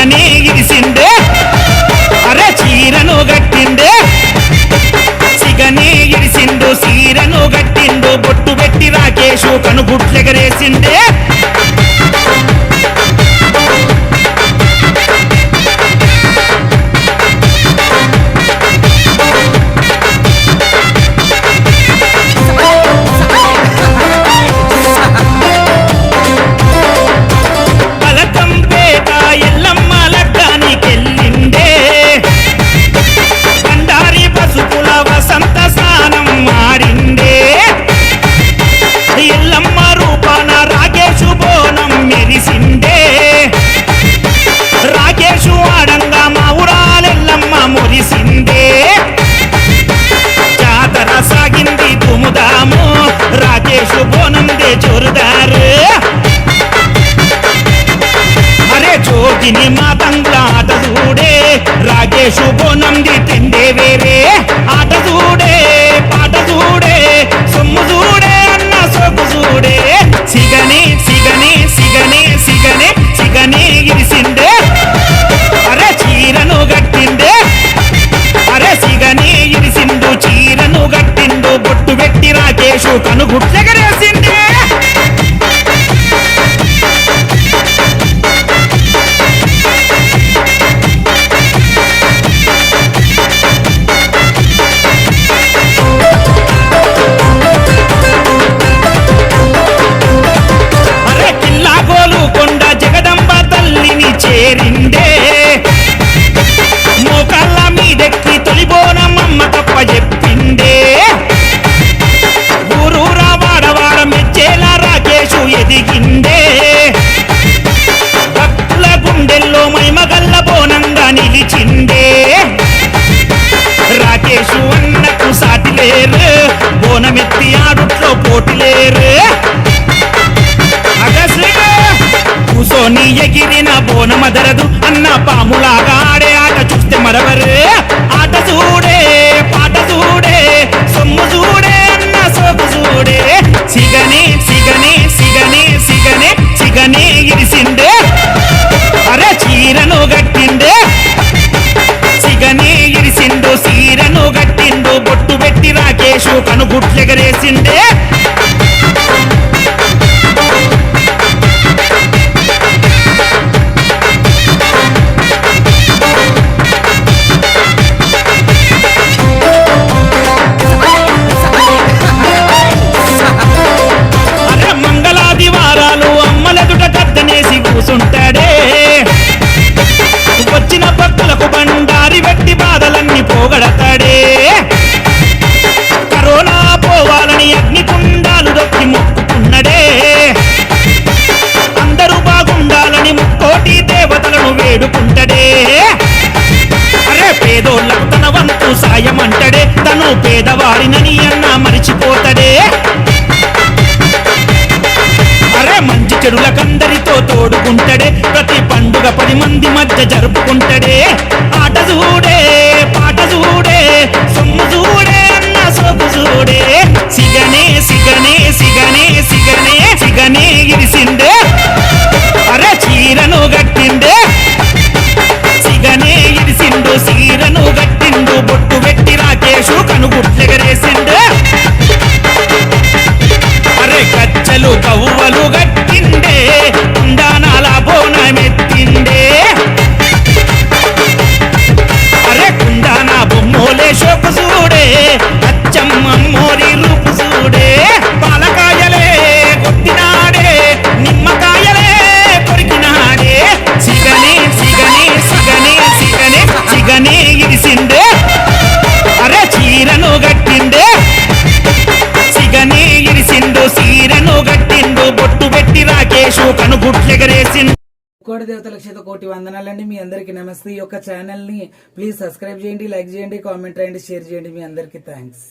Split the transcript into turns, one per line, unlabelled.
సిగనే ఇరిసిండే అరే చీరను గట్టిండే సిగనే ఇరిసిండు సీరను గట్టిండు బొట్టు పెట్టి రాకేషు కనుగుట్లెగరేసిండే जोगिनी मातंगला आट चूडे रागेशु बोनंदी तिंडे वेरे आट चूडे पाट चूडे सोम्मु चूडे अन्न सोकु चूडे सिगने सिगने सिगने सिगने सिगने इरिसिंडे अरे चीरनु गट्टिंडे अरे सिगने इरिसिंडु चीरनु गट्टिंडु बोट्टु पेट्टि रागेशु कनुगुट्लెగరేసిండే చేరిండే మోకాళ్ళ మీదెక్కి తొలిబోనమ్మ తప్ప చెప్పిండే ఊరూరా వాడవాడ మెచ్చేలా రాకేషు ఎదిగిండే భక్తుల గుండెల్లో మైమగల్ల బోనంగా నిలిచిండే రాకేషు అన్నకు సాటి లేరు బోనమెత్తి ఆడుట్లో పోటీ లేరు కూసోని ఎగిరిన బోనమదరదు అన్న పాములాగా ఆడే ఆట చూస్తే మరవరు ఆట చూడే పాట చూడే సొమ్ము చూడే అన్న సోకు చూడే సిగనే సిగనే సిగనే సిగనే సిగనే ఇరిసిండే అరే చీరను గట్టిండే సిగనే ఇరిసిండు సీరను గట్టిండు బొట్టు పెట్టి రాకేషు కనుగుట్లెగరేసిండే కూసుంటాడే వచ్చిన భక్తులకు బండారి వెట్టి బాధలన్నీ పోగడతాడే కరోనా పోవాలని అగ్నికుండాలు దొక్కి మొక్కుకున్నడే అందరూ బాగుండాలని ముక్కోటి దేవతలను వేడుకుంటడే అరే పేదోళ్లకు తన వంతు సాయం అంటడే తను పేదవాడినని అన్న మరిచిపోతడే మంచి చెడులకందరితో తోడుకుంటడే ప్రతి పండుగ 10 మంది మధ్య జరుపుకుంటడే ఆట చూడే పాట చూడే సొమ్ము చూడే అన్న సోకు చూడే సిగనే సిగనే సిగనే సిగనే సిగనే ఇరిసిండే అరే చీరను గట్టిండే సిగనే ఇరిసిండు సీరను గట్టిండు బొట్టు పెట్టి రాకేషు కనుగుట్లెగరేసిండే అరే కచ్చలు కవ్వలు గట్టిండే కుందానాల బోనమెత్తిండే అరే కుందాన బొమ్మోలే షోకు చూడే అచ్చమ్మోరి రూపు చూడే పాలకాయలే కొట్టినాడే నిమ్మకాయలే కొరికినాడే సిగనే సిగనే సిగనే సిగనే సిగనే ఇరిసిండే అరే చీరను గట్టిండే సిగనే ఇరిసిండు సీరను గట్టిండు బొట్టు పెట్టి రాకేషు కనుగుట్లెగరేసిండు.
కోటి దేవతలకు చేత కోటి వందనాలండి. మీ అందరికి నమస్తే. ఈ యొక్క ఛానల్ ని ప్లీజ్ సబ్స్క్రైబ్ చేయండి, లైక్ చేయండి, కామెంట్ రాయండి, షేర్ చేయండి. మీ అందరికి థ్యాంక్స్.